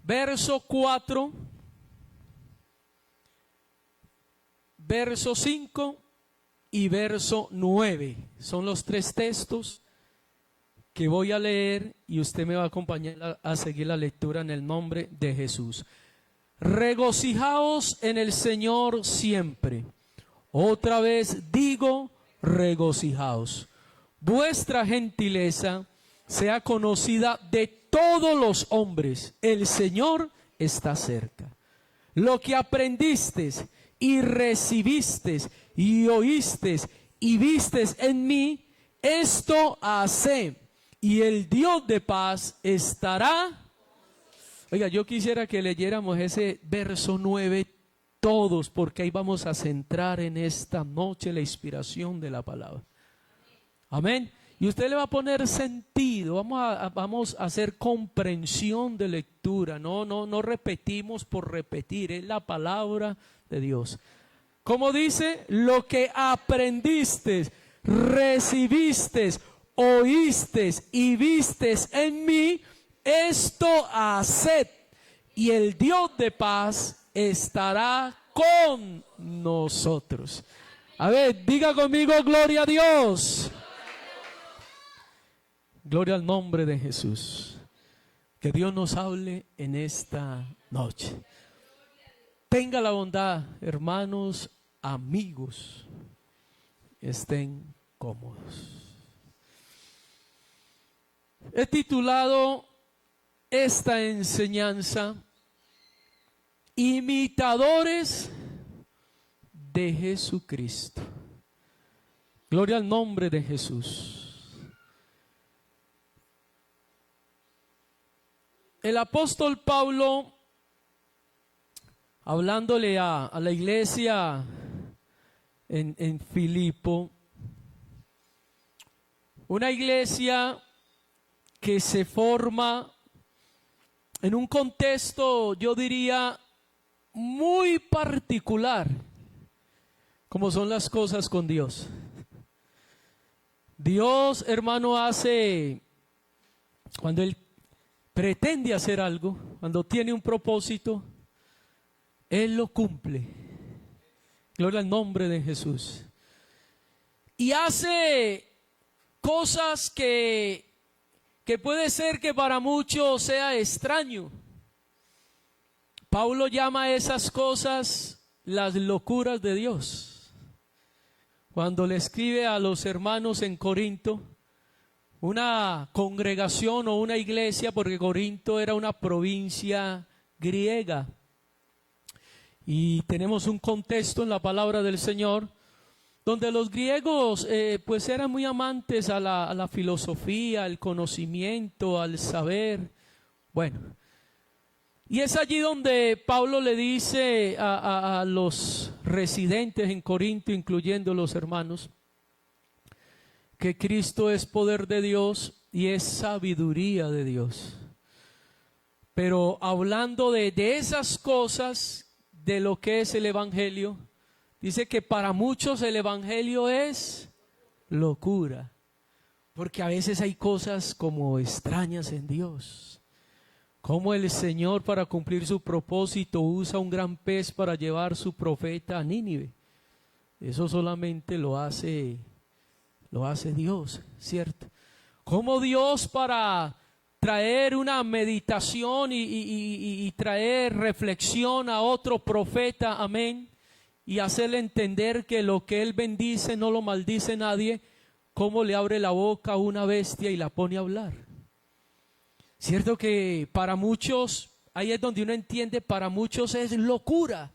verso 4, verso 5 y verso 9. Son los tres textos que voy a leer y usted me va a acompañar a seguir la lectura en el nombre de Jesús. Regocijaos en el Señor siempre. Otra vez digo, regocijaos. Vuestra gentileza sea conocida de todos los hombres. El Señor está cerca. Lo que aprendisteis y recibisteis y oísteis y visteis en mí, esto haced, y el Dios de paz estará. Oiga, yo quisiera que leyéramos ese verso 9 todos, porque ahí vamos a centrar en esta noche la inspiración de la palabra. Amén. Y usted le va a poner sentido. Vamos a hacer comprensión de lectura. No repetimos por repetir. Es la palabra de Dios. Como dice, lo que aprendiste, recibiste, oíste y viste en mí, esto haced, y el Dios de paz estará con nosotros. A ver, diga conmigo, gloria a Dios. Gloria al nombre de Jesús. Que Dios nos hable en esta noche. Tenga la bondad, hermanos, amigos, estén cómodos. He titulado esta enseñanza, imitadores de Jesucristo. Gloria al nombre de Jesús. El apóstol Pablo, hablándole a la iglesia en Filipo, una iglesia que se forma en un contexto, yo diría, muy particular, como son las cosas con Dios. Dios, hermano, hace, cuando Él pretende hacer algo, cuando tiene un propósito, Él lo cumple. Gloria al nombre de Jesús. Y hace cosas que puede ser que para muchos sea extraño. Pablo llama a esas cosas las locuras de Dios. Cuando le escribe a los hermanos en Corinto, una congregación o una iglesia, porque Corinto era una provincia griega. Y tenemos un contexto en la palabra del Señor, donde los griegos pues eran muy amantes a la filosofía, al conocimiento, al saber. Bueno, y es allí donde Pablo le dice a los residentes en Corinto, incluyendo los hermanos, que Cristo es poder de Dios y es sabiduría de Dios. Pero hablando de esas cosas, de lo que es el Evangelio, dice que para muchos el Evangelio es locura, porque a veces hay cosas como extrañas en Dios, como el Señor para cumplir su propósito usa un gran pez para llevar su profeta a Nínive. Eso solamente lo hace Dios, ¿cierto? Como Dios para traer una meditación y traer reflexión a otro profeta, amén, y hacerle entender que lo que él bendice no lo maldice nadie, cómo le abre la boca a una bestia y la pone a hablar. Cierto que para muchos, ahí es donde uno entiende, para muchos es locura,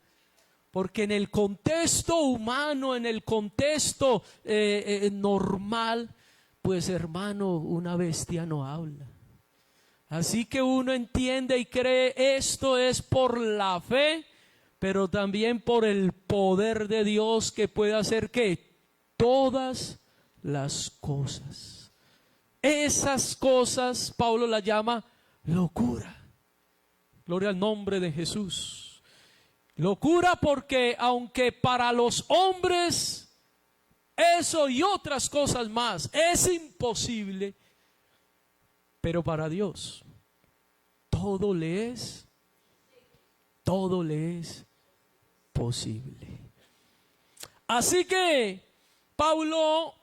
porque en el contexto humano, en el contexto normal, pues hermano, una bestia no habla. Así que uno entiende y cree, esto es por la fe, pero también por el poder de Dios que puede hacer que todas las cosas. Esas cosas Pablo las llama locura. Gloria al nombre de Jesús. Locura porque aunque para los hombres eso y otras cosas más es imposible, pero para Dios todo le es todo le es posible. Así que Pablo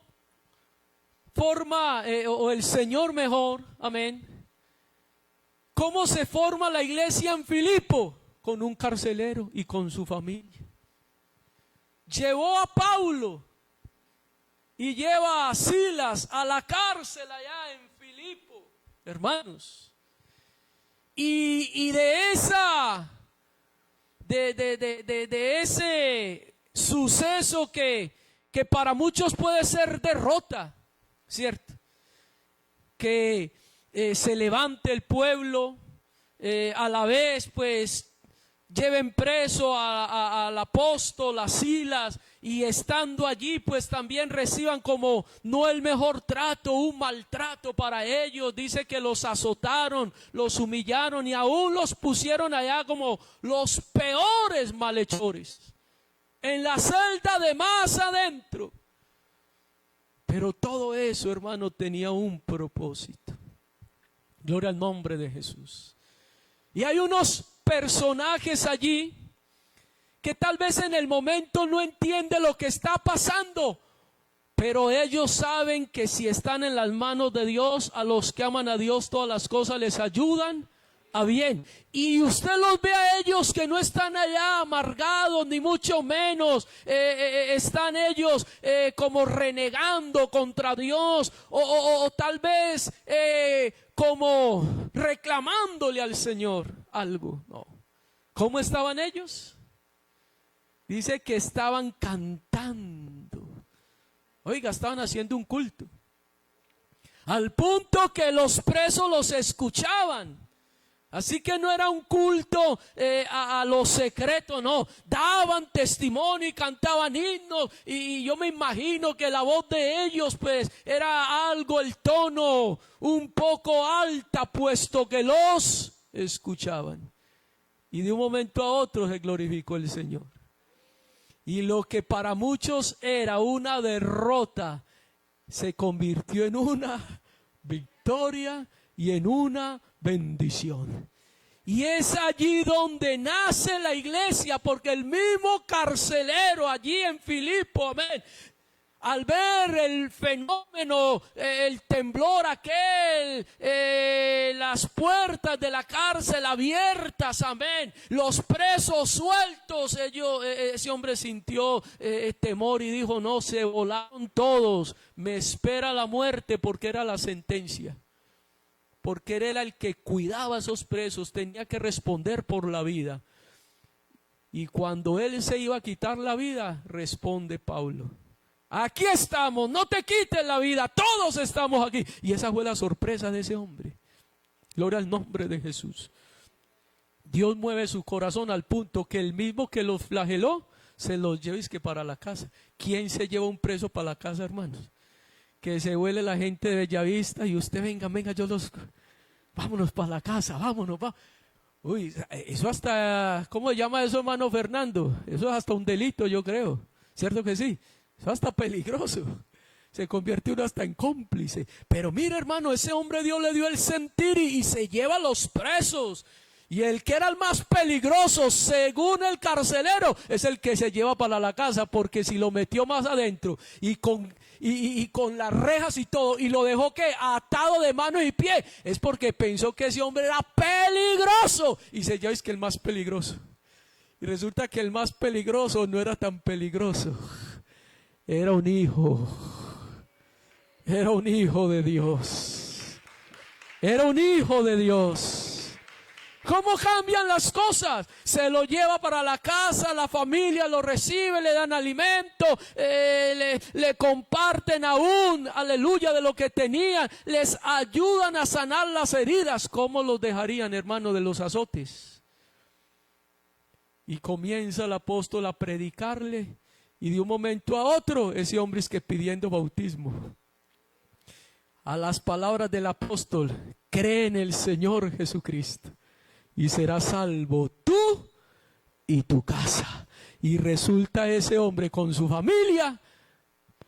forma, o el Señor mejor, amén. ¿Cómo se forma la iglesia en Filipo? Con un carcelero y con su familia. Llevó a Pablo y lleva a Silas a la cárcel allá en Filipo, hermanos. Y de ese suceso que para muchos puede ser derrota, ¿cierto? Que se levante el pueblo, a la vez pues lleven preso al apóstol, a Silas, y estando allí pues también reciban como no el mejor trato, un maltrato para ellos. Dice que los azotaron, los humillaron y aún los pusieron allá como los peores malhechores, en la celda de más adentro. Pero todo eso, hermano, tenía un propósito. Gloria al nombre de Jesús. Y hay unos personajes allí que tal vez en el momento no entienden lo que está pasando, pero ellos saben que si están en las manos de Dios, a los que aman a Dios todas las cosas les ayudan a bien. Y usted los ve a ellos que no están allá amargados, ni mucho menos están ellos como renegando contra Dios, o tal vez como reclamándole al Señor algo. No. ¿Cómo estaban ellos? Dice que estaban cantando. Oiga, estaban haciendo un culto, al punto que los presos los escuchaban. Así que no era un culto a lo secreto, no. Daban testimonio y cantaban himnos. Y yo me imagino que la voz de ellos pues era algo, el tono un poco alta, puesto que los escuchaban. Y de un momento a otro se glorificó el Señor. Y lo que para muchos era una derrota se convirtió en una victoria y en una bendición. Y es allí donde nace la iglesia, porque el mismo carcelero allí en Filipo, amén, al ver el fenómeno, el temblor aquel, las puertas de la cárcel abiertas, amén, los presos sueltos, ese hombre sintió temor y dijo: no, se volaron todos, me espera la muerte, porque era la sentencia. Porque él era el que cuidaba a esos presos, tenía que responder por la vida. Y cuando él se iba a quitar la vida, responde Pablo: aquí estamos, no te quites la vida, todos estamos aquí. Y esa fue la sorpresa de ese hombre. Gloria al nombre de Jesús. Dios mueve su corazón al punto que el mismo que los flageló se los lleva para la casa. ¿Quién se lleva un preso para la casa, hermanos? Que se huele la gente de Bellavista y usted venga, vámonos para la casa, vámonos. Uy, eso hasta, ¿cómo se llama eso, hermano Fernando? Eso es hasta un delito, yo creo. ¿Cierto que sí? Eso es hasta peligroso. Se convierte uno hasta en cómplice. Pero mira, hermano, ese hombre Dios le dio el sentir y se lleva a los presos. Y el que era el más peligroso, según el carcelero, es el que se lleva para la casa, porque si lo metió más adentro y con las rejas y todo, y lo dejó que atado de manos y pies, es porque pensó que ese hombre era peligroso. Y se lleva, es que el más peligroso. Y resulta que el más peligroso no era tan peligroso. Era un hijo. Era un hijo de Dios. Era un hijo de Dios. ¿Cómo cambian las cosas? Se lo lleva para la casa, la familia lo recibe, le dan alimento, le comparten aún, aleluya, de lo que tenían, les ayudan a sanar las heridas. ¿Cómo los dejarían, hermano, de los azotes? Y comienza el apóstol a predicarle, y de un momento a otro ese hombre es que pidiendo bautismo. A las palabras del apóstol: cree en el Señor Jesucristo y serás salvo tú y tu casa. Y resulta ese hombre con su familia,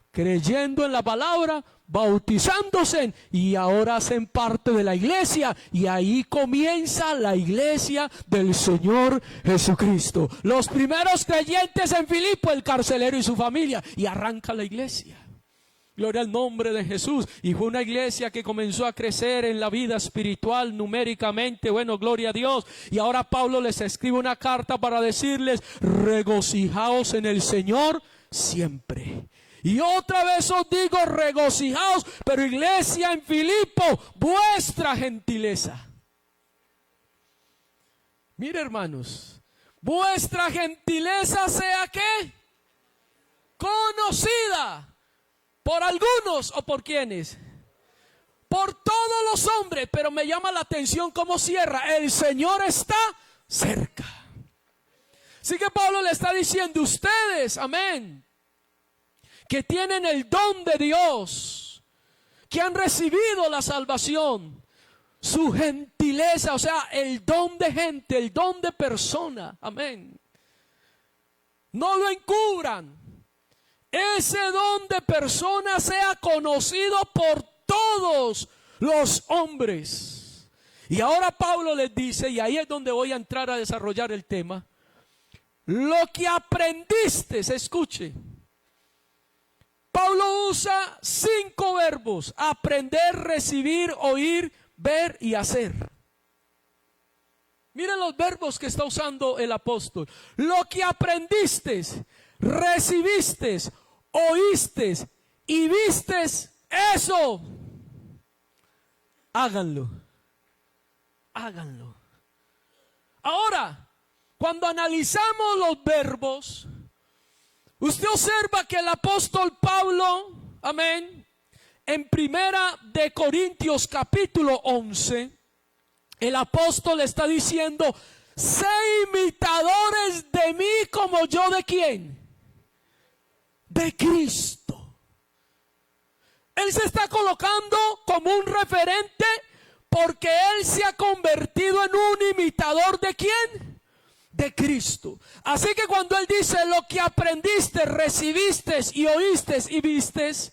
creyendo en la palabra, bautizándose y ahora hacen parte de la iglesia, y ahí comienza la iglesia del Señor Jesucristo. Los primeros creyentes en Filipo, el carcelero y su familia, y arranca la iglesia. Gloria al nombre de Jesús. Y fue una iglesia que comenzó a crecer en la vida espiritual numéricamente. Bueno, gloria a Dios. Y ahora Pablo les escribe una carta para decirles: regocijaos en el Señor siempre. Y otra vez os digo, regocijaos, pero iglesia en Filipo, vuestra gentileza. Mire, hermanos, vuestra gentileza sea ¿qué? Conocida por algunos, o por quienes, por todos los hombres. Pero me llama la atención cómo cierra: el Señor está cerca. Así que Pablo le está diciendo: ustedes, amén, que tienen el don de Dios, que han recibido la salvación, su gentileza, o sea, el don de gente, el don de persona, amén, no lo encubran. Ese don de persona sea conocido por todos los hombres. Y ahora Pablo les dice, y ahí es donde voy a entrar a desarrollar el tema: lo que aprendiste, escuche. Pablo usa 5 verbos: aprender, recibir, oír, ver y hacer. Miren los verbos que está usando el apóstol. Lo que aprendiste, recibiste, oíste y viste, eso háganlo. Háganlo. Ahora, cuando analizamos los verbos, usted observa que el apóstol Pablo, amén, en primera de Corintios capítulo 11, el apóstol está diciendo: sé imitadores de mí como yo de quién, de Cristo. Él se está colocando como un referente porque él se ha convertido en un imitador de quién, de Cristo. Así que cuando él dice: lo que aprendiste, recibiste y oíste y viste, es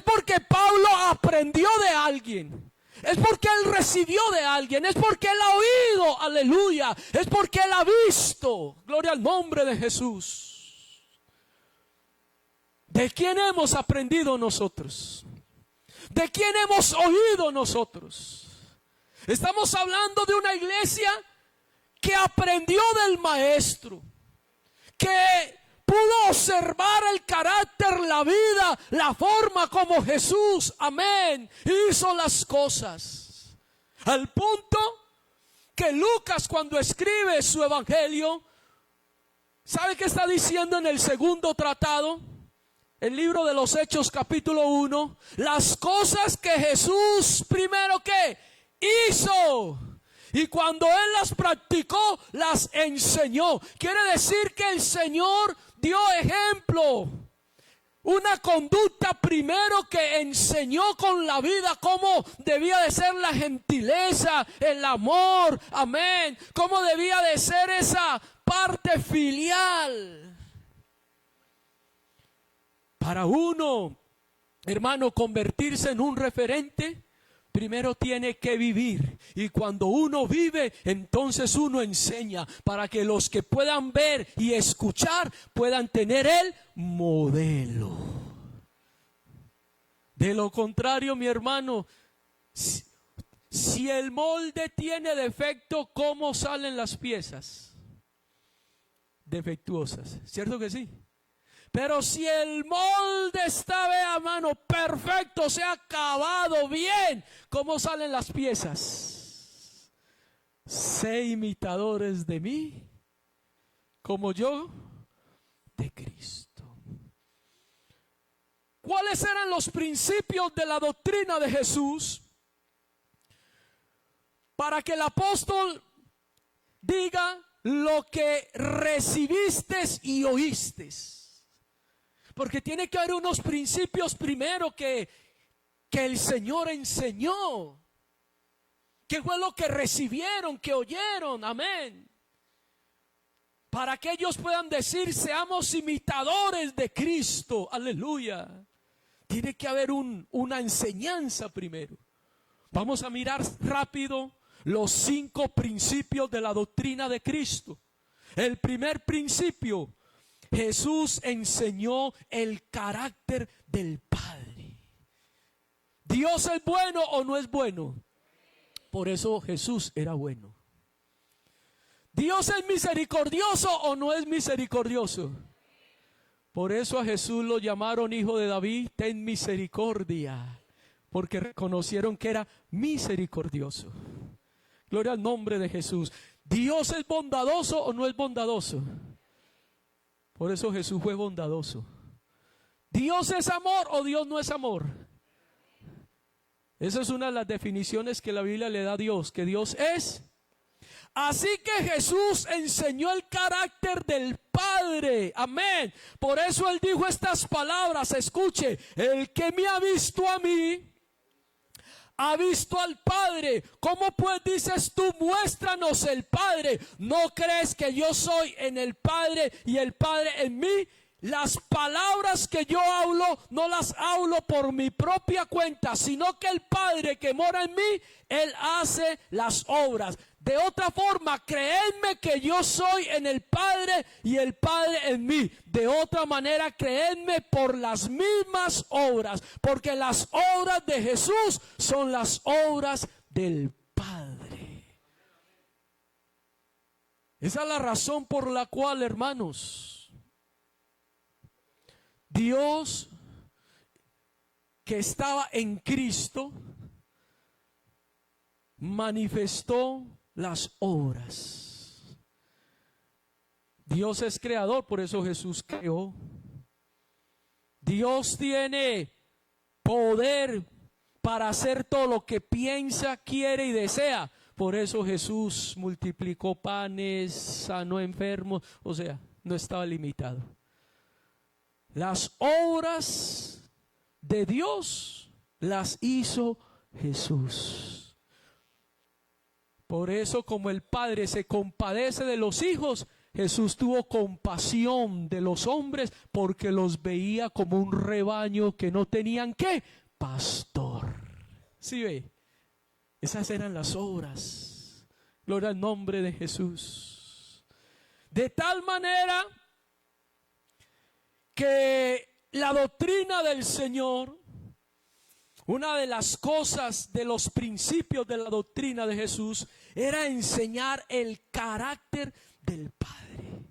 porque Pablo aprendió de alguien, es porque él recibió de alguien, es porque él ha oído, aleluya, es porque él ha visto. Gloria al nombre de Jesús. ¿De quién hemos aprendido nosotros? ¿De quién hemos oído nosotros? Estamos hablando de una iglesia que aprendió del maestro, que pudo observar el carácter, la vida, la forma como Jesús, amén, hizo las cosas. Al punto que Lucas, cuando escribe su evangelio, ¿sabe qué está diciendo en el segundo tratado? El libro de los Hechos capítulo 1, las cosas que Jesús primero que hizo, y cuando él las practicó, las enseñó. Quiere decir que el Señor dio ejemplo, una conducta primero que enseñó con la vida cómo debía de ser la gentileza, el amor, amén, cómo debía de ser esa parte filial. Para uno, hermano, convertirse en un referente, primero tiene que vivir. Y cuando uno vive, entonces uno enseña, para que los que puedan ver y escuchar puedan tener el modelo. De lo contrario, mi hermano, si el molde tiene defecto, ¿cómo salen las piezas? Defectuosas, ¿cierto que sí? Pero si el molde está, vea, mano, perfecto, se ha acabado bien, ¿cómo salen las piezas? Sé imitadores de mí, como yo de Cristo. ¿Cuáles eran los principios de la doctrina de Jesús para que el apóstol diga: lo que recibiste y oíste? Porque tiene que haber unos principios primero que el Señor enseñó. ¿Qué fue lo que recibieron, que oyeron? Amén. Para que ellos puedan decir: seamos imitadores de Cristo. Aleluya. tiene que haber una enseñanza primero. Vamos a mirar rápido los 5 principios de la doctrina de Cristo. El primer principio: Jesús enseñó el carácter del Padre. ¿Dios es bueno o no es bueno? Por eso Jesús era bueno. ¿Dios es misericordioso o no es misericordioso? Por eso a Jesús lo llamaron hijo de David, ten misericordia, porque reconocieron que era misericordioso. Gloria al nombre de Jesús. ¿Dios es bondadoso o no es bondadoso? Por eso Jesús fue bondadoso. ¿Dios es amor o Dios no es amor? Esa es una de las definiciones que la Biblia le da a Dios, que Dios es. Así que Jesús enseñó el carácter del Padre. Amén. Por eso Él dijo estas palabras. Escuche: el que me ha visto a mí, ha visto al Padre. ¿Cómo pues dices tú, muéstranos el Padre? ¿No crees que yo soy en el Padre y el Padre en mí? Las palabras que yo hablo, no las hablo por mi propia cuenta, sino que el Padre que mora en mí, Él hace las obras. De otra forma, creedme que yo soy en el Padre y el Padre en mí. De otra manera, creedme por las mismas obras, porque las obras de Jesús son las obras del Padre. Esa es la razón por la cual, hermanos, Dios que estaba en Cristo manifestó las obras. Dios es creador, por eso Jesús creó. Dios tiene poder para hacer todo lo que piensa, quiere y desea. Por eso Jesús multiplicó panes, sanó enfermos, o sea, no estaba limitado. Las obras de Dios las hizo Jesús. Por eso, como el Padre se compadece de los hijos, Jesús tuvo compasión de los hombres, porque los veía como un rebaño que no tenían ¿qué? Pastor. ¿Sí ve? Esas eran las obras. Gloria al nombre de Jesús. De tal manera que la doctrina del Señor, una de las cosas, de los principios de la doctrina de Jesús, era enseñar el carácter del Padre.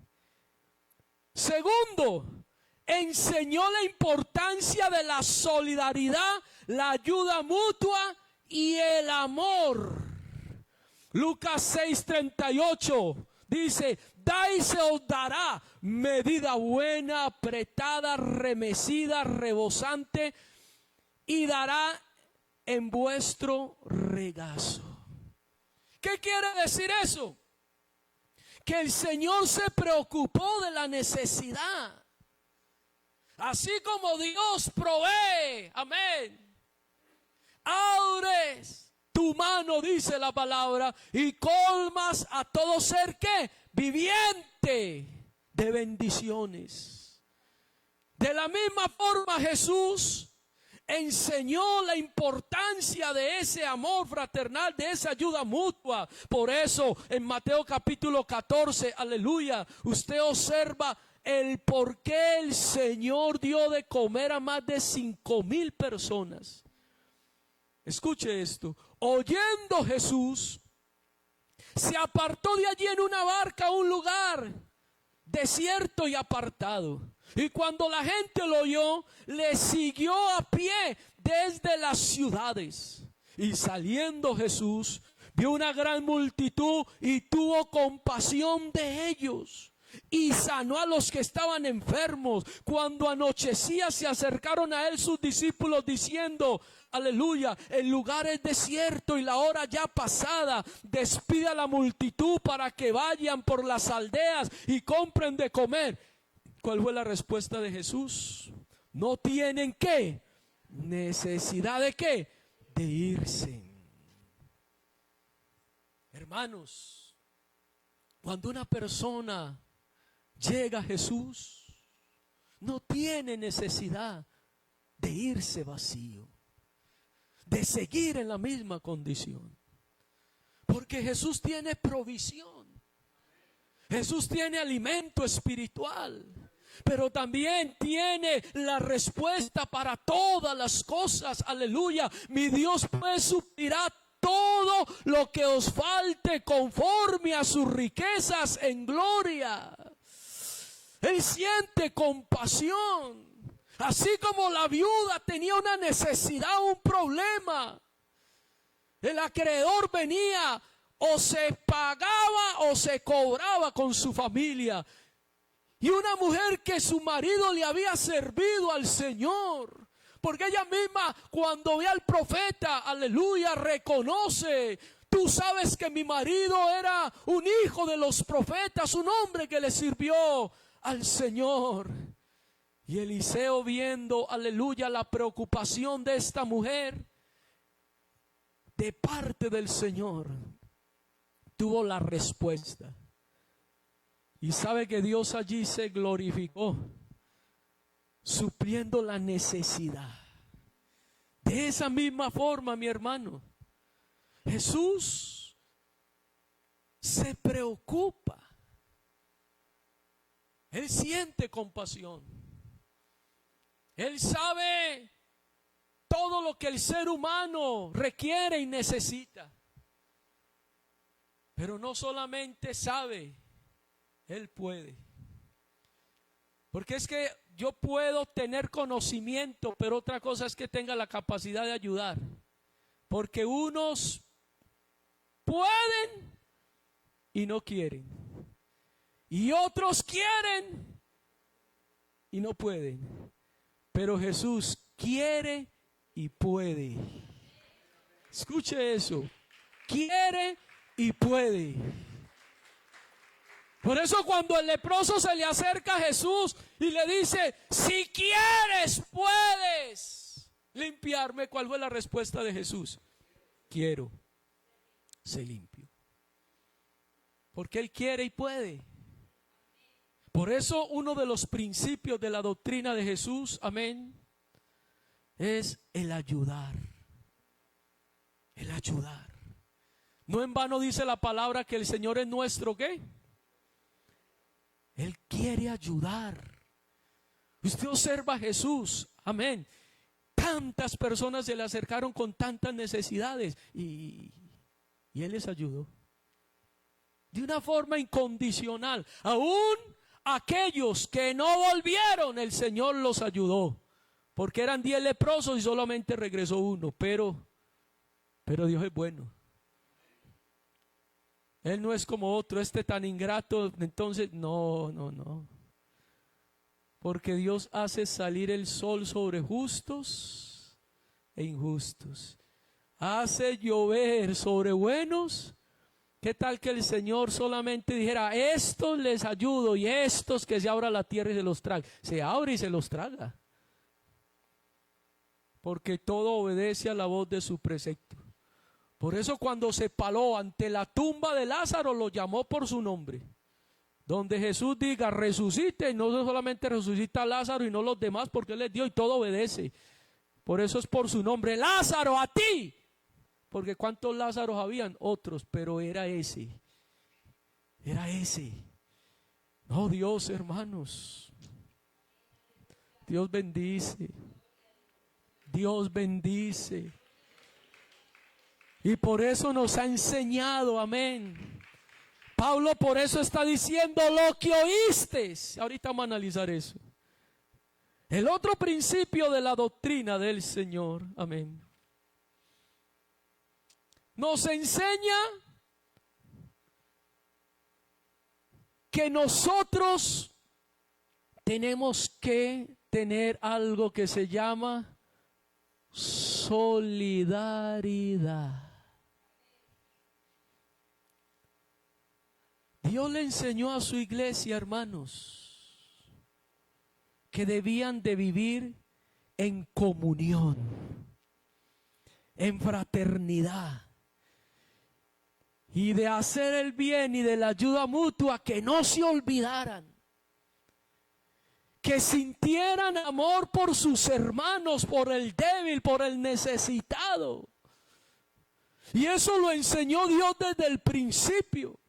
Segundo, enseñó la importancia de la solidaridad, la ayuda mutua y el amor. Lucas 6:38 dice: da y se os dará, medida buena, apretada, remecida, rebosante, y dará en vuestro regazo. ¿Qué quiere decir eso? Que el Señor se preocupó de la necesidad. Así como Dios provee, amén, abres tu mano, dice la palabra, y colmas a todo ser que viviente de bendiciones. De la misma forma, Jesús enseñó la importancia de ese amor fraternal, de esa ayuda mutua. Por eso en Mateo capítulo 14, aleluya, usted observa el por qué el Señor dio de comer a más de 5,000 personas. Escuche esto: oyendo Jesús, se apartó de allí en una barca a un lugar desierto y apartado. Y cuando la gente lo oyó, le siguió a pie desde las ciudades. Y saliendo Jesús, vio una gran multitud y tuvo compasión de ellos, y sanó a los que estaban enfermos. Cuando anochecía, se acercaron a él sus discípulos diciendo: aleluya, el lugar es desierto y la hora ya pasada. Despida a la multitud para que vayan por las aldeas y compren de comer. ¿Cuál fue la respuesta de Jesús? No tienen ¿qué? Necesidad de ¿qué? De irse. Hermanos, cuando una persona llega a Jesús, no tiene necesidad de irse vacío, de seguir en la misma condición. Porque Jesús tiene provisión. Jesús tiene alimento espiritual, pero también tiene la respuesta para todas las cosas. Aleluya. Mi Dios pues suplirá todo lo que os falte conforme a sus riquezas en gloria. Él siente compasión. Así como la viuda tenía una necesidad, un problema, el acreedor venía, o se pagaba o se cobraba con su familia. Y una mujer que su marido le había servido al Señor, porque ella misma cuando ve al profeta, aleluya, reconoce: tú sabes que mi marido era un hijo de los profetas, un hombre que le sirvió al Señor. Y Eliseo, viendo, aleluya, la preocupación de esta mujer de parte del Señor, tuvo la respuesta. Y sabe que Dios allí se glorificó, supliendo la necesidad. De esa misma forma, mi hermano, Jesús se preocupa. Él siente compasión. Él sabe todo lo que el ser humano requiere y necesita. Pero no solamente sabe, Él puede. Porque es que yo puedo tener conocimiento, pero otra cosa es que tenga la capacidad de ayudar. Porque unos pueden y no quieren. Y otros quieren y no pueden. Pero Jesús quiere y puede. Escuche eso. Quiere y puede. Por eso cuando el leproso se le acerca a Jesús y le dice: si quieres, puedes limpiarme. ¿Cuál fue la respuesta de Jesús? Quiero, sé limpio. Porque Él quiere y puede. Por eso uno de los principios de la doctrina de Jesús, amén, es el ayudar. El ayudar. No en vano dice la palabra que el Señor es nuestro, ¿qué? Él quiere ayudar. Usted observa a Jesús, amén. Tantas personas se le acercaron con tantas necesidades y Él les ayudó. De una forma incondicional. Aún aquellos que no volvieron, el Señor los ayudó. Porque eran 10 leprosos y solamente regresó uno. Pero Dios es bueno. Él no es como otro, tan ingrato. Entonces, no. Porque Dios hace salir el sol sobre justos e injustos. Hace llover sobre buenos. ¿Qué tal que el Señor solamente dijera: a estos les ayudo y estos que se abra la tierra y se los traga? Se abre y se los traga. Porque todo obedece a la voz de su precepto. Por eso cuando se paró ante la tumba de Lázaro, lo llamó por su nombre. Donde Jesús diga: resucite, y no solamente resucita a Lázaro y no los demás, porque Él les dio y todo obedece. Por eso es por su nombre: Lázaro, a ti. Porque ¿cuántos Lázaros habían? Otros, pero era ese. Era ese. No, Dios, hermanos. Dios bendice. Dios bendice. Y por eso nos ha enseñado, amén. Pablo por eso está diciendo: lo que oíste. Ahorita vamos a analizar eso. El otro principio de la doctrina del Señor, amén, nos enseña que nosotros tenemos que tener algo que se llama solidaridad. Dios le enseñó a su iglesia, hermanos, que debían de vivir en comunión, en fraternidad, y de hacer el bien y de la ayuda mutua, que no se olvidaran que sintieran amor por sus hermanos, por el débil, por el necesitado. Y eso lo enseñó Dios desde el principio.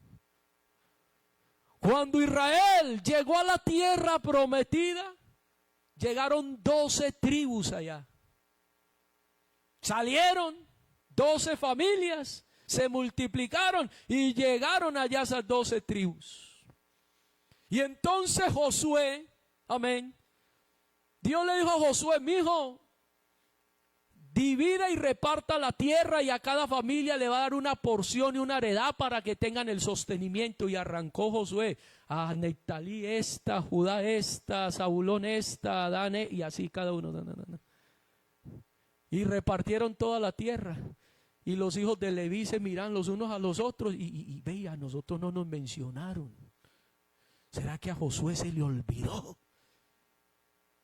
Cuando Israel llegó a la tierra prometida, llegaron 12 tribus allá. Salieron 12 familias, se multiplicaron y llegaron allá esas 12 tribus. Y entonces Josué, amén, Dios le dijo a Josué: mi hijo, divida y reparta la tierra, y a cada familia le va a dar una porción y una heredad para que tengan el sostenimiento. Y arrancó Josué a Neftalí esta, Judá esta, Zabulón esta, Dan, y así cada uno. Y repartieron toda la tierra. Y los hijos de Leví se miran los unos a los otros y vean, a nosotros no nos mencionaron. ¿Será que a Josué se le olvidó?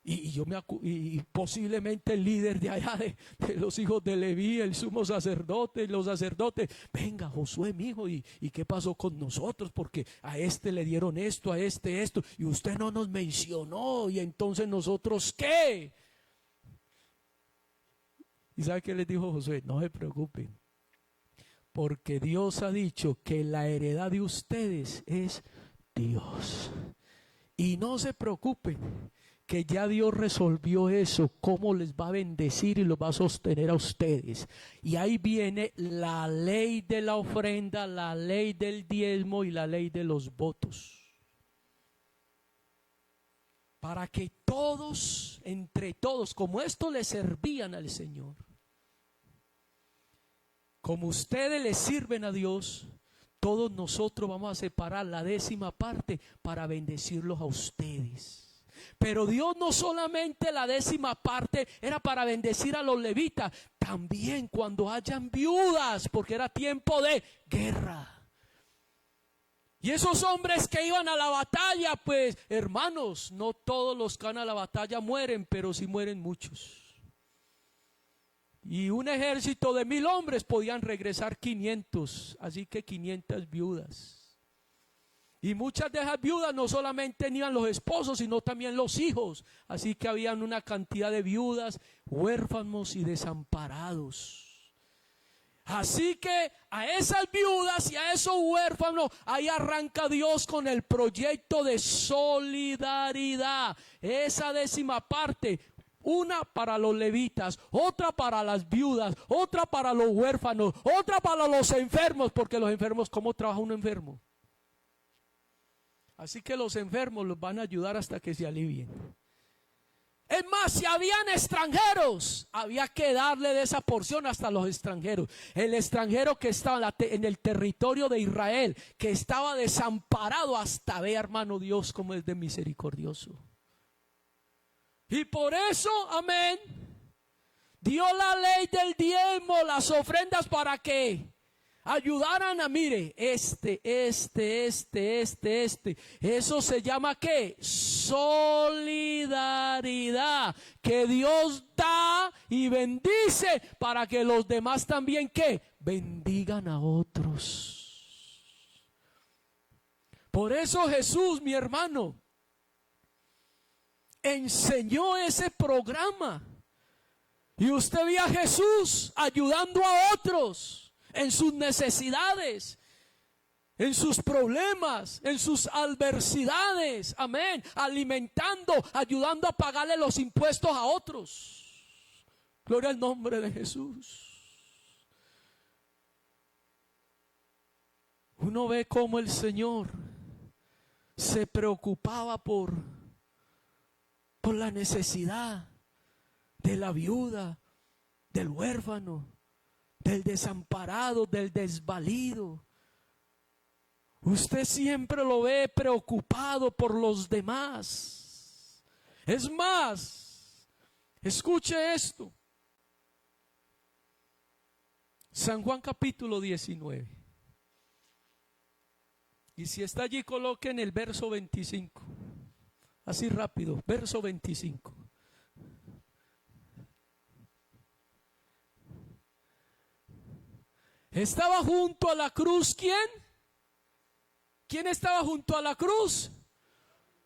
Y posiblemente el líder de allá de los hijos de Leví, el sumo sacerdote y los sacerdotes: venga Josué, mi hijo, ¿y qué pasó con nosotros? Porque a este le dieron esto, a este esto, y usted no nos mencionó, y entonces nosotros ¿qué? ¿Y sabe qué les dijo Josué? No se preocupen, porque Dios ha dicho que la heredad de ustedes es Dios. Y no se preocupen, que ya Dios resolvió eso, cómo les va a bendecir y los va a sostener a ustedes. Y ahí viene la ley de la ofrenda, la ley del diezmo y la ley de los votos. Para que todos, entre todos, como esto le servían al Señor, como ustedes le sirven a Dios, todos nosotros vamos a separar la 10ª parte para bendecirlos a ustedes. Pero Dios no solamente la 10ª parte era para bendecir a los levitas, también cuando hayan viudas, porque era tiempo de guerra. Y esos hombres que iban a la batalla, pues hermanos, no todos los que van a la batalla mueren, pero sí mueren muchos. Y un ejército de 1000 hombres podían regresar 500, así que 500 viudas. Y muchas de esas viudas no solamente tenían los esposos, sino también los hijos. Así que habían una cantidad de viudas, huérfanos y desamparados. Así que a esas viudas y a esos huérfanos, ahí arranca Dios con el proyecto de solidaridad. Esa 10ª parte, una para los levitas, otra para las viudas, otra para los huérfanos, otra para los enfermos, porque los enfermos, ¿cómo trabaja un enfermo? Así que los enfermos los van a ayudar hasta que se alivien. Es más, si habían extranjeros, había que darle de esa porción hasta los extranjeros. El extranjero que estaba en el territorio de Israel, que estaba desamparado, hasta ve, hermano, Dios como es de misericordioso. Y por eso, amén, dio la ley del diezmo, las ofrendas, para que ayudaran a, mire, eso se llama ¿qué? Solidaridad, que Dios da y bendice para que los demás también ¿qué? Bendigan a otros. Por eso Jesús, mi hermano, enseñó ese programa, y usted ve a Jesús ayudando a otros en sus necesidades, en sus problemas, en sus adversidades, amén, alimentando, ayudando a pagarle los impuestos a otros. Gloria al nombre de Jesús. Uno ve cómo el Señor se preocupaba por la necesidad de la viuda, del huérfano, del desamparado, del desvalido. Usted siempre lo ve preocupado por los demás. Es más, escuche esto. San Juan capítulo 19. Y si está allí, coloquen el verso 25. Así rápido, verso 25. Estaba junto a la cruz, ¿quién? ¿Quién estaba junto a la cruz?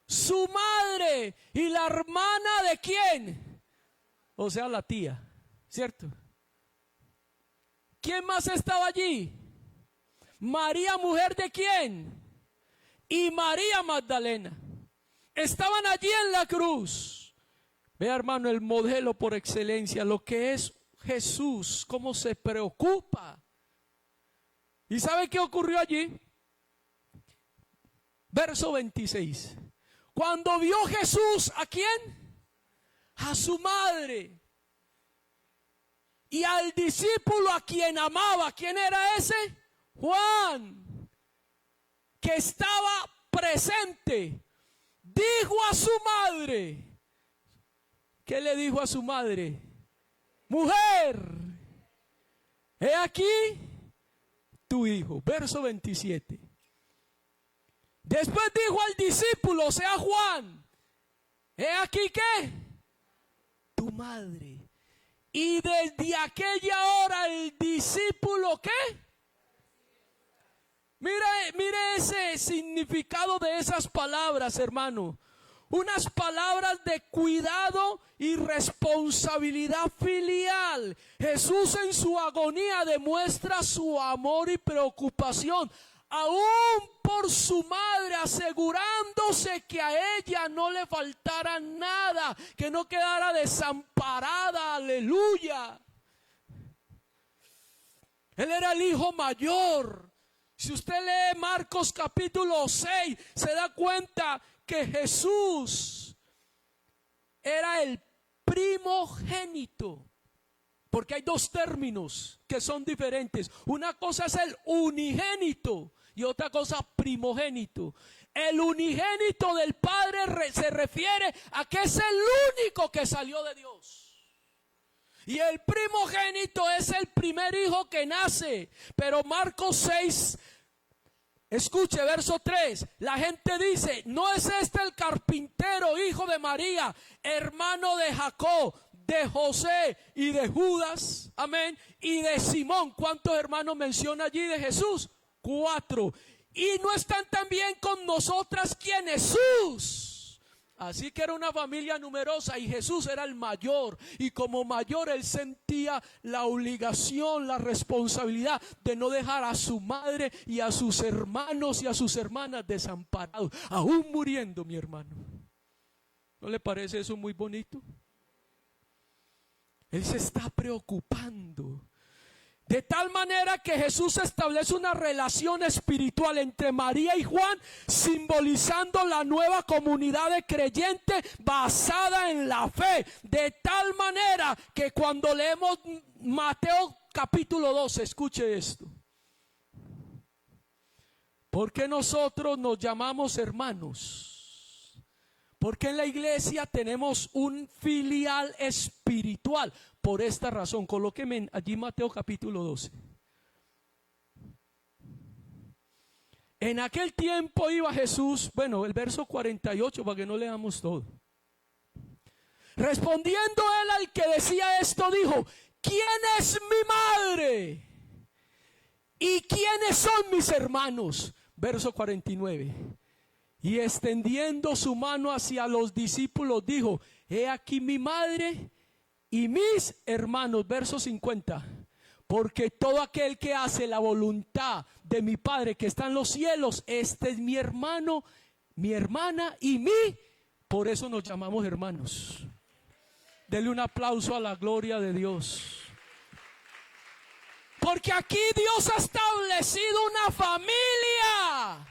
su madre y la hermana de quién, o sea, la tía, ¿cierto? ¿Quién más estaba allí? María, mujer de quién, y María Magdalena. Estaban allí en la cruz. Vea, hermano, el modelo por excelencia, lo que es Jesús, cómo se preocupa. ¿Y sabe qué ocurrió allí? Verso 26. Cuando vio Jesús, ¿a quién? A su madre. Y al discípulo a quien amaba. ¿Quién era ese? Juan, que estaba presente. Dijo a su madre. ¿Qué le dijo a su madre? Mujer, he aquí tu hijo. Verso 27. Después dijo al discípulo, o sea, Juan, he aquí ¿qué? Tu madre. Y desde aquella hora el discípulo ¿qué? Mire ese significado de esas palabras, hermano. Unas palabras de cuidado y responsabilidad filial. Jesús en su agonía demuestra su amor y preocupación, aún por su madre, asegurándose que a ella no le faltara nada, que no quedara desamparada. Aleluya. Él era el hijo mayor. Si usted lee Marcos capítulo 6, se da cuenta que Jesús era el primogénito. Porque hay dos términos que son diferentes. Una cosa es el unigénito y otra cosa primogénito. El unigénito del Padre se refiere a que es el único que salió de Dios. Y el primogénito es el primer hijo que nace. Pero Marcos 6, escuche, verso 3. La gente dice, ¿no es este el carpintero, hijo de María, hermano de Jacob, de José y de Judas? Amén. Y de Simón. ¿Cuántos hermanos menciona allí de Jesús? 4. Y no están también con nosotras quienes Jesús. Así que era una familia numerosa y Jesús era el mayor. Y como mayor él sentía la obligación, la responsabilidad de no dejar a su madre y a sus hermanos y a sus hermanas desamparados, aún muriendo, mi hermano. ¿No le parece eso muy bonito? Él se está preocupando. De tal manera que Jesús establece una relación espiritual entre María y Juan, simbolizando la nueva comunidad de creyentes basada en la fe. De tal manera que cuando leemos Mateo capítulo 12, escuche esto. ¿Por qué nosotros nos llamamos hermanos? Porque en la iglesia tenemos un filial espiritual. Por esta razón, colóqueme allí Mateo capítulo 12. En aquel tiempo iba Jesús, bueno, el verso 48 para que no leamos todo. Respondiendo él al que decía esto, dijo, ¿quién es mi madre? ¿Y quiénes son mis hermanos? Verso 49. Y extendiendo su mano hacia los discípulos, dijo, he aquí mi madre y mis hermanos. Verso 50. Porque todo aquel que hace la voluntad de mi Padre que está en los cielos, este es mi hermano, mi hermana y mí. Por eso nos llamamos hermanos. Dele un aplauso a la gloria de Dios. Porque aquí Dios ha establecido una familia.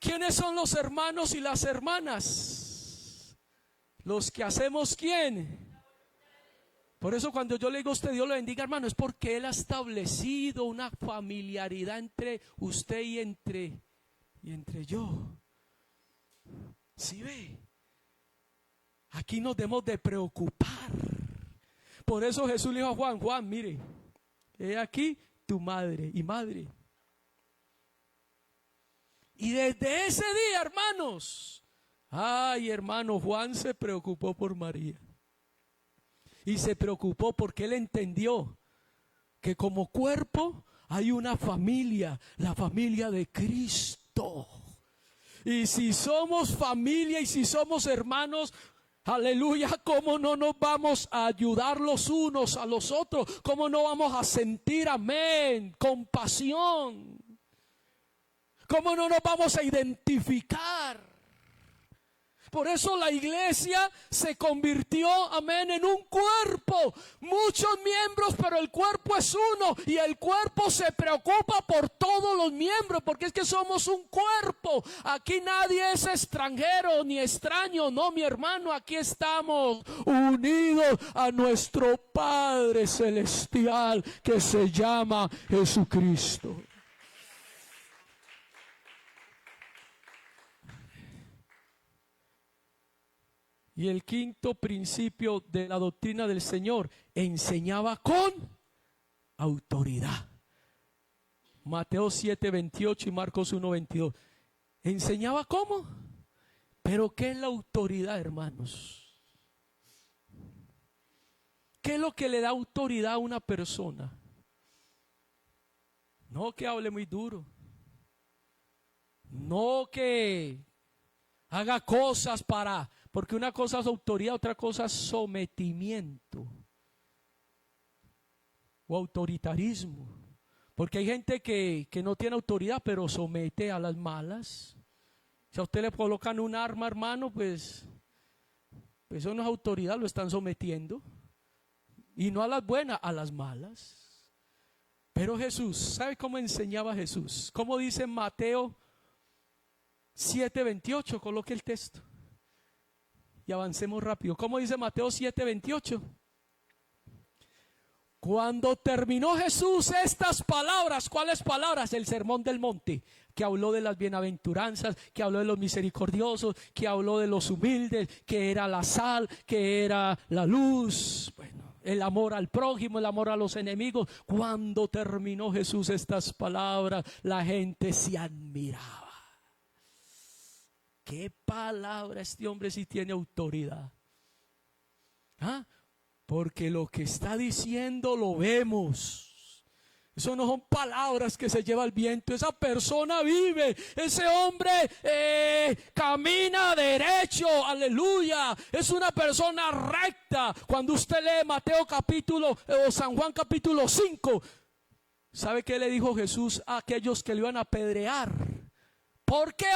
¿Quiénes son los hermanos y las hermanas? Los que hacemos ¿quién? Por eso cuando yo le digo a usted Dios lo bendiga, hermano, es porque Él ha establecido una familiaridad entre usted y entre yo. ¿Sí ve? Aquí nos debemos de preocupar. Por eso Jesús le dijo a Juan, Juan, mire, he aquí tu madre y madre. Y desde ese día, hermanos, ay, hermano, Juan se preocupó por María. Y se preocupó porque él entendió que como cuerpo hay una familia, la familia de Cristo. Y si somos familia y si somos hermanos, aleluya, ¿cómo no nos vamos a ayudar los unos a los otros? ¿Cómo no vamos a sentir, amén, compasión? ¿Cómo no nos vamos a identificar? Por eso la iglesia se convirtió, amén, en un cuerpo. Muchos miembros, pero el cuerpo es uno. Y el cuerpo se preocupa por todos los miembros, porque es que somos un cuerpo. Aquí nadie es extranjero ni extraño. No, mi hermano, aquí estamos unidos a nuestro Padre Celestial, que se llama Jesucristo. Y el quinto principio de la doctrina del Señor: enseñaba con autoridad. Mateo 7:28 y Marcos 1:22. ¿Enseñaba cómo? Pero ¿qué es la autoridad, hermanos? ¿Qué es lo que le da autoridad a una persona? No que hable muy duro. No que haga cosas para... Porque una cosa es autoridad, otra cosa es sometimiento o autoritarismo. Porque hay gente que no tiene autoridad, pero somete a las malas. Si a usted le colocan un arma, hermano, pues eso no es autoridad, lo están sometiendo. Y no a las buenas, a las malas. Pero Jesús, ¿sabe cómo enseñaba Jesús? ¿Cómo dice Mateo 7:28? Coloque el texto y avancemos rápido. ¿Cómo dice Mateo 7:28? Cuando terminó Jesús estas palabras, ¿cuáles palabras? El sermón del monte, que habló de las bienaventuranzas, que habló de los misericordiosos, que habló de los humildes, que era la sal, que era la luz, bueno, el amor al prójimo, el amor a los enemigos. Cuando terminó Jesús estas palabras, la gente se admiraba. ¿Qué palabra? Este hombre sí tiene autoridad. ¿Ah? Porque lo que está diciendo lo vemos. Eso no son palabras que se lleva el viento. Esa persona vive. Ese hombre camina derecho. Aleluya. Es una persona recta. Cuando usted lee Mateo capítulo o San Juan capítulo 5, ¿sabe qué le dijo Jesús a aquellos que le iban a apedrear? ¿Por qué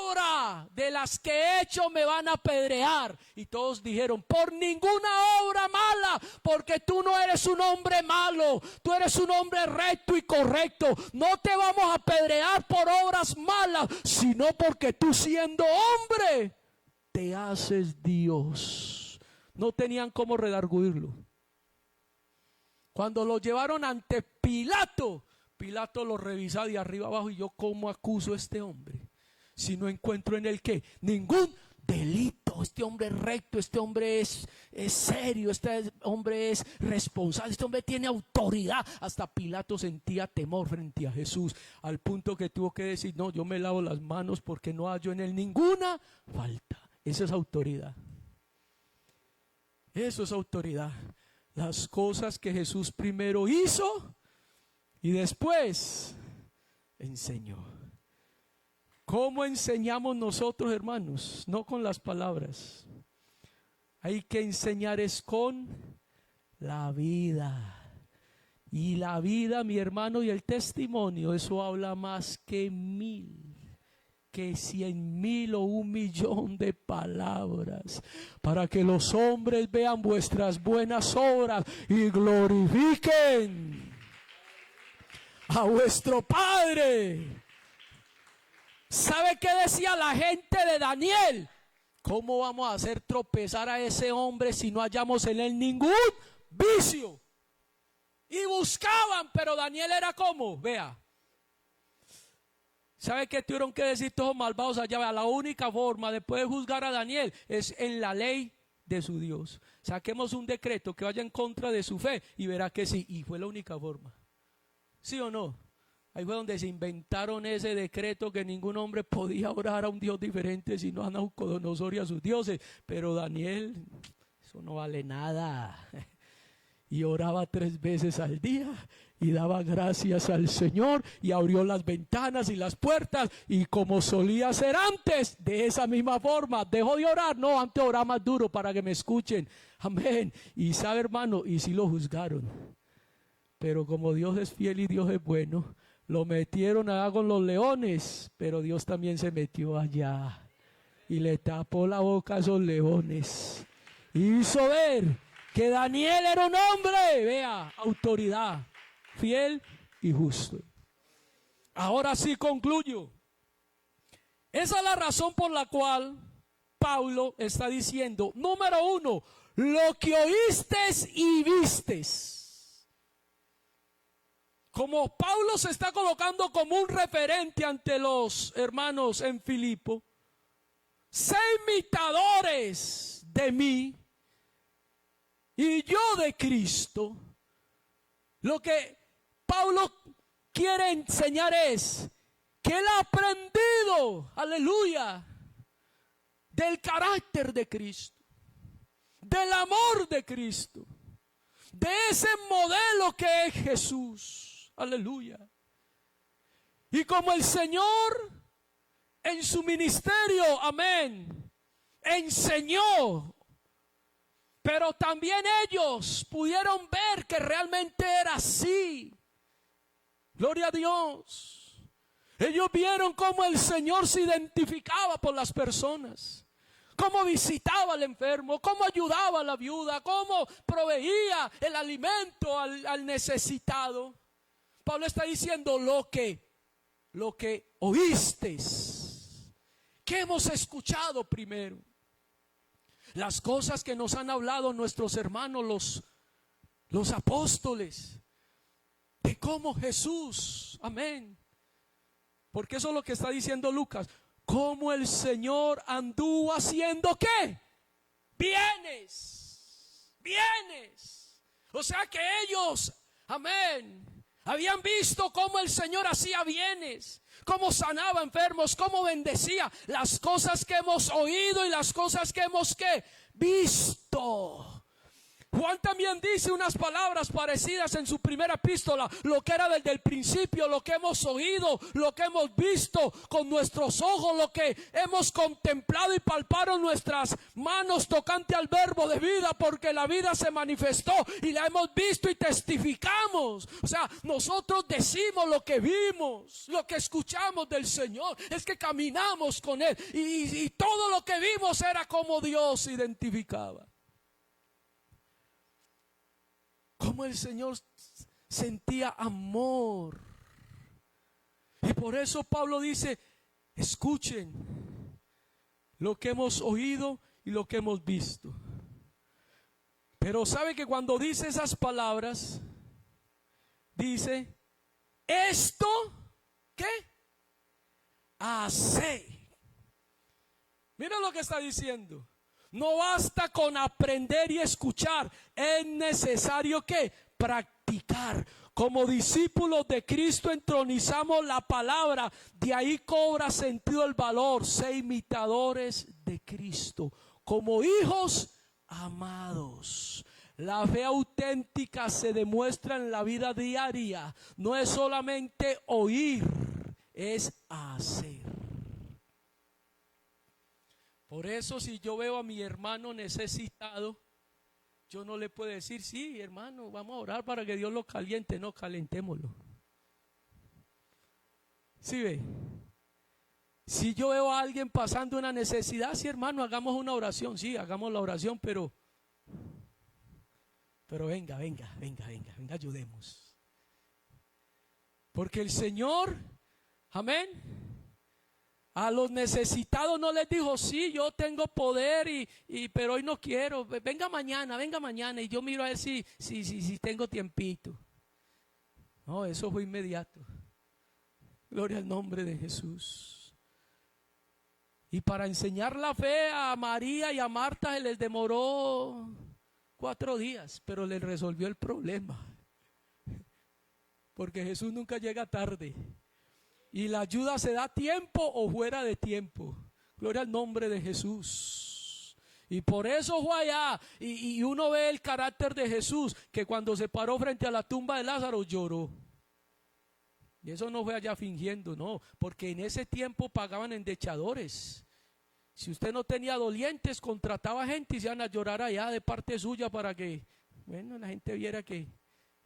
obra de las que he hecho me van a apedrear? Y todos dijeron: por ninguna obra mala, porque tú no eres un hombre malo, tú eres un hombre recto y correcto. No te vamos a apedrear por obras malas, sino porque tú, siendo hombre, te haces Dios. No tenían cómo redarguirlo. Cuando lo llevaron ante Pilato, Pilato lo revisaba de arriba abajo: y yo, ¿cómo acuso a este hombre? Si no encuentro en él ¿qué? Ningún delito. Este hombre es recto, este hombre es serio, este hombre es responsable, este hombre tiene autoridad. Hasta Pilato sentía temor frente a Jesús, al punto que tuvo que decir: no, yo me lavo las manos porque no hallo en él ninguna falta. Eso es autoridad. Eso es autoridad. Las cosas que Jesús primero hizo y después enseñó. ¿Cómo enseñamos nosotros, hermanos? No con las palabras. Hay que enseñar es con la vida. Y la vida, mi hermano, y el testimonio, eso habla más que 1000, que 100,000 o 1,000,000 de palabras, para que los hombres vean vuestras buenas obras y glorifiquen a vuestro Padre. ¿Sabe qué decía la gente de Daniel? ¿Cómo vamos a hacer tropezar a ese hombre si no hallamos en él ningún vicio? Y buscaban, pero Daniel era como, vea. ¿Sabe qué tuvieron que decir todos malvados allá? Vea, la única forma de poder juzgar a Daniel es en la ley de su Dios. Saquemos un decreto que vaya en contra de su fe y verá que sí. Y fue la única forma. ¿Sí o no? Ahí fue donde se inventaron ese decreto que ningún hombre podía orar a un Dios diferente sino a Nabucodonosor y a sus dioses. Pero Daniel, eso no vale nada. y oraba 3 veces al día y daba gracias al Señor y abrió las ventanas y las puertas, y como solía hacer antes, de esa misma forma, dejó de orar. No, antes oraba más duro para que me escuchen. Amén. Y sabe, hermano, y sí lo juzgaron, pero como Dios es fiel y Dios es bueno, lo metieron allá con los leones, pero Dios también se metió allá y le tapó la boca a esos leones. Y hizo ver que Daniel era un hombre, vea, autoridad, fiel y justo. Ahora sí concluyo. Esa es la razón por la cual Pablo está diciendo, número 1, lo que oístes y vistes. Como Pablo se está colocando como un referente ante los hermanos en Filipo, sé imitadores de mí y yo de Cristo. Lo que Pablo quiere enseñar es que él ha aprendido, aleluya, del carácter de Cristo, del amor de Cristo, de ese modelo que es Jesús. Aleluya. Y como el Señor en su ministerio, amén, enseñó, pero también ellos pudieron ver que realmente era así. Gloria a Dios. Ellos vieron cómo el Señor se identificaba por las personas, cómo visitaba al enfermo, cómo ayudaba a la viuda, cómo proveía el alimento al necesitado. Pablo está diciendo lo que oísteis, que hemos escuchado primero, las cosas que nos han hablado nuestros hermanos, los apóstoles, de cómo Jesús, amén, porque eso es lo que está diciendo Lucas, cómo el Señor anduvo haciendo ¿qué? Bienes. O sea que ellos, amén, habían visto cómo el Señor hacía bienes, cómo sanaba enfermos, cómo bendecía, las cosas que hemos oído y las cosas que hemos ¿qué? Visto. Juan también dice unas palabras parecidas en su primera epístola, lo que era desde el principio, lo que hemos oído, lo que hemos visto con nuestros ojos, lo que hemos contemplado y palparon nuestras manos tocante al verbo de vida, porque la vida se manifestó y la hemos visto y testificamos. O sea, nosotros decimos lo que vimos, lo que escuchamos del Señor, es que caminamos con Él y todo lo que vimos era como Dios se identificaba. Como el Señor sentía amor. Y por eso Pablo dice, escuchen lo que hemos oído y lo que hemos visto. Pero sabe que cuando dice esas palabras, dice, esto, ¿qué? Haced. Mira lo que está diciendo. No basta con aprender y escuchar, es necesario que practicar. Como discípulos de Cristo entronizamos la palabra, de ahí cobra sentido el valor. Sé imitadores de Cristo, como hijos amados. La fe auténtica se demuestra en la vida diaria, no es solamente oír, es hacer. Por eso si yo veo a mi hermano necesitado, yo no le puedo decir, sí hermano, vamos a orar para que Dios lo caliente. No, calentémoslo. ¿Sí ve? Si yo veo a alguien pasando una necesidad, sí hermano, hagamos una oración. Sí, hagamos la oración, pero venga, ayudemos. Porque el Señor, amén, a los necesitados no les dijo, sí, yo tengo poder, pero hoy no quiero, venga mañana, y yo miro a ver si tengo tiempito. No, eso fue inmediato. Gloria al nombre de Jesús. Y para enseñar la fe a María y a Marta se les demoró 4 días, pero les resolvió el problema. Porque Jesús nunca llega tarde. Y la ayuda se da a tiempo o fuera de tiempo. Gloria al nombre de Jesús. Y por eso fue allá. Y uno ve el carácter de Jesús, que cuando se paró frente a la tumba de Lázaro lloró. Y eso no fue allá fingiendo, no, porque en ese tiempo pagaban endechadores. Si usted no tenía dolientes, contrataba gente y se iban a llorar allá de parte suya para que, bueno, la gente viera que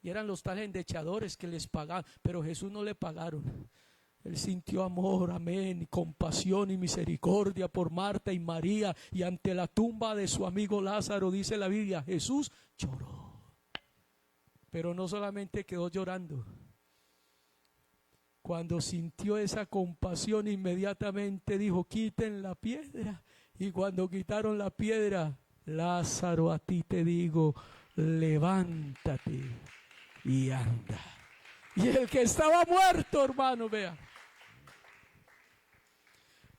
eran los tales endechadores que les pagaban. Pero Jesús no le pagaron. Él sintió amor, amén, y compasión y misericordia por Marta y María. Y ante la tumba de su amigo Lázaro, dice la Biblia, Jesús lloró. Pero no solamente quedó llorando. Cuando sintió esa compasión, inmediatamente dijo, quiten la piedra. Y cuando quitaron la piedra, Lázaro, a ti te digo, levántate y anda. Y el que estaba muerto, hermano, vea.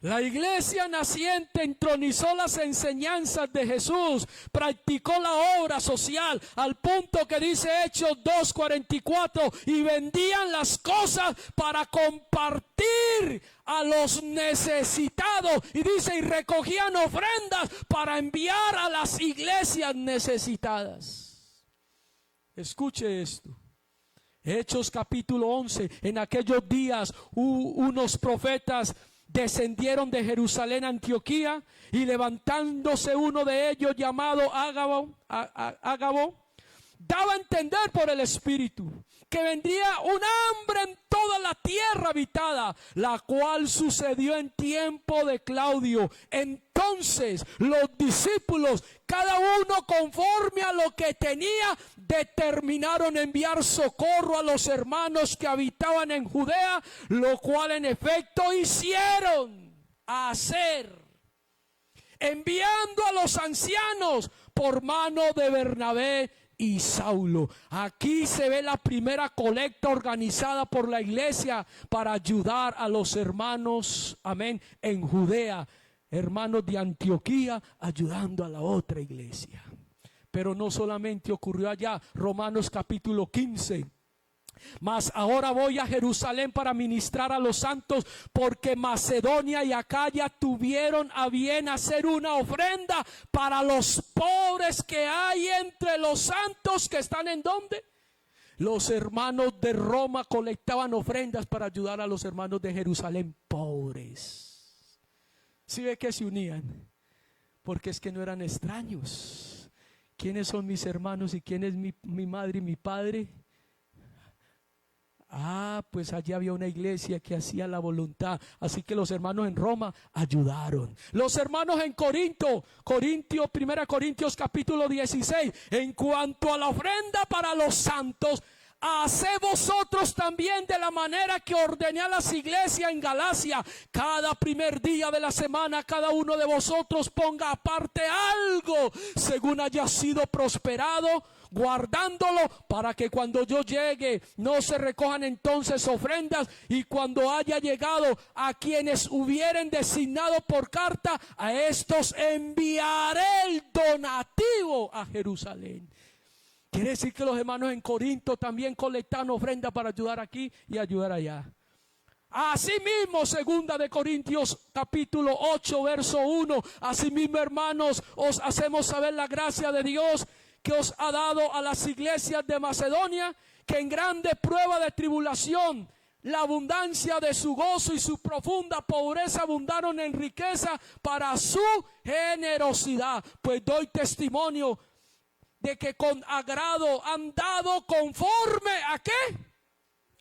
La iglesia naciente entronizó las enseñanzas de Jesús, practicó la obra social al punto que dice Hechos 2:44, y vendían las cosas para compartir a los necesitados, y dice, y recogían ofrendas para enviar a las iglesias necesitadas. Escuche esto. Hechos capítulo 11, en aquellos días unos profetas descendieron de Jerusalén a Antioquía, y levantándose uno de ellos llamado Ágabo, daba a entender por el Espíritu que vendría un hambre en toda la tierra habitada, la cual sucedió en tiempo de Claudio. Entonces los discípulos, cada uno conforme a lo que tenía, determinaron enviar socorro a los hermanos que habitaban en Judea, lo cual en efecto hicieron enviando a los ancianos por mano de Bernabé y Saulo. Aquí se ve la primera colecta organizada por la iglesia para ayudar a los hermanos, amén, en Judea, hermanos de Antioquía, ayudando a la otra iglesia. Pero no solamente ocurrió allá. Romanos capítulo 15. Mas ahora voy a Jerusalén para ministrar a los santos, porque Macedonia y Acaya tuvieron a bien hacer una ofrenda para los pobres que hay entre los santos que están en ¿dónde? Los hermanos de Roma colectaban ofrendas para ayudar a los hermanos de Jerusalén pobres. ¿Sí ve que se unían? Porque es que no eran extraños. ¿Quiénes son mis hermanos y quién es mi madre y mi padre? Pues allí había una iglesia que hacía la voluntad. Así que los hermanos en Roma ayudaron. Los hermanos en Corinto, 1 Corintios capítulo 16. En cuanto a la ofrenda para los santos, haced vosotros también de la manera que ordené a las iglesias en Galacia. Cada primer día de la semana, cada uno de vosotros ponga aparte algo según haya sido prosperado, guardándolo para que cuando yo llegue no se recojan entonces ofrendas, y cuando haya llegado a quienes hubieren designado por carta, a estos enviaré el donativo a Jerusalén. Quiere decir que los hermanos en Corinto también colectaron ofrendas para ayudar aquí y ayudar allá. Asimismo, 2 Corintios capítulo 8 verso 1. Asimismo, hermanos, os hacemos saber la gracia de Dios que os ha dado a las iglesias de Macedonia, que en grande prueba de tribulación, la abundancia de su gozo y su profunda pobreza abundaron en riqueza para su generosidad. Pues doy testimonio de que con agrado han dado conforme ¿a qué?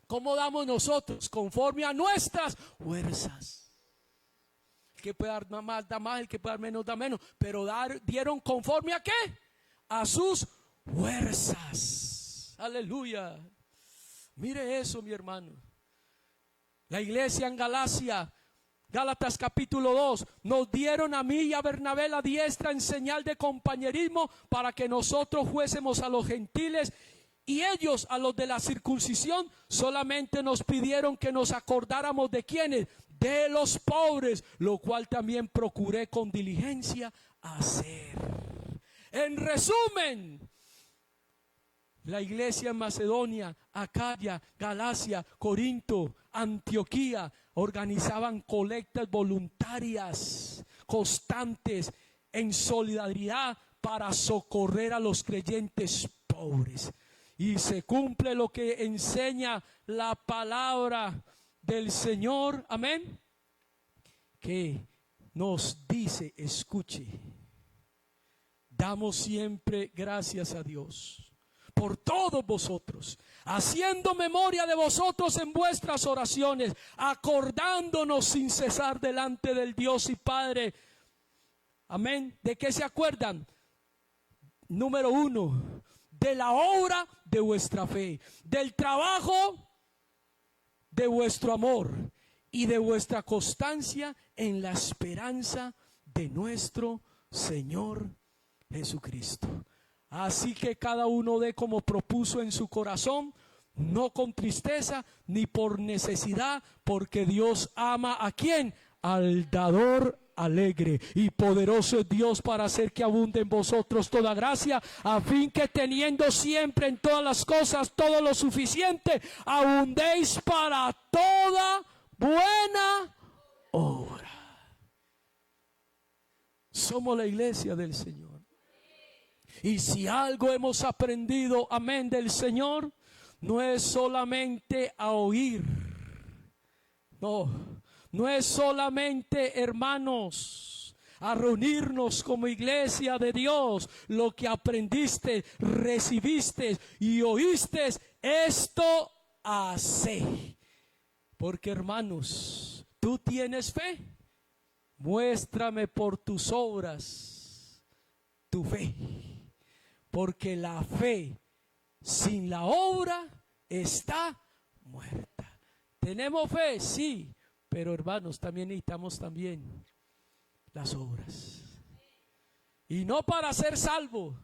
¿Cómo damos nosotros? Conforme a nuestras fuerzas. El que puede dar más da más, el que puede dar menos da menos, pero dieron conforme ¿a qué? A sus fuerzas. Aleluya. Mire eso, mi hermano. La iglesia en Galacia, Gálatas capítulo 2, nos dieron a mí y a Bernabé la diestra en señal de compañerismo para que nosotros fuésemos a los gentiles, y ellos a los de la circuncisión. Solamente nos pidieron que nos acordáramos de quiénes, de los pobres, lo cual también procuré con diligencia hacer. En resumen, la iglesia en Macedonia, Acaya, Galacia, Corinto, Antioquía organizaban colectas voluntarias constantes en solidaridad para socorrer a los creyentes pobres. Y se cumple lo que enseña la palabra del Señor, amén, que nos dice, escuche, damos siempre gracias a Dios por todos vosotros, haciendo memoria de vosotros en vuestras oraciones, acordándonos sin cesar delante del Dios y Padre. Amén. ¿De qué se acuerdan? Número 1, de la obra de vuestra fe, del trabajo de vuestro amor y de vuestra constancia en la esperanza de nuestro Señor Jesucristo. Así que cada uno dé como propuso en su corazón, no con tristeza ni por necesidad, porque Dios ama ¿a quién? Al dador alegre. Y poderoso es Dios para hacer que abunde en vosotros toda gracia, a fin que teniendo siempre en todas las cosas todo lo suficiente, abundéis para toda buena obra. Somos la iglesia del Señor. Y si algo hemos aprendido, amén, del Señor, no es solamente a oír. No es solamente, hermanos, a reunirnos como iglesia de Dios. Lo que aprendiste, recibiste y oíste, esto hace. Porque, hermanos, tú tienes fe. Muéstrame por tus obras tu fe. Porque la fe sin la obra está muerta. ¿Tenemos fe? Sí. Pero hermanos, también necesitamos las obras. Y no para ser salvos,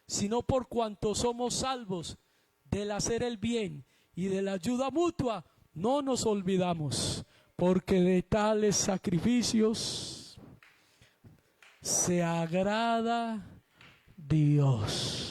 sino por cuanto somos salvos del hacer el bien y de la ayuda mutua, no nos olvidamos, porque de tales sacrificios se agrada Dios.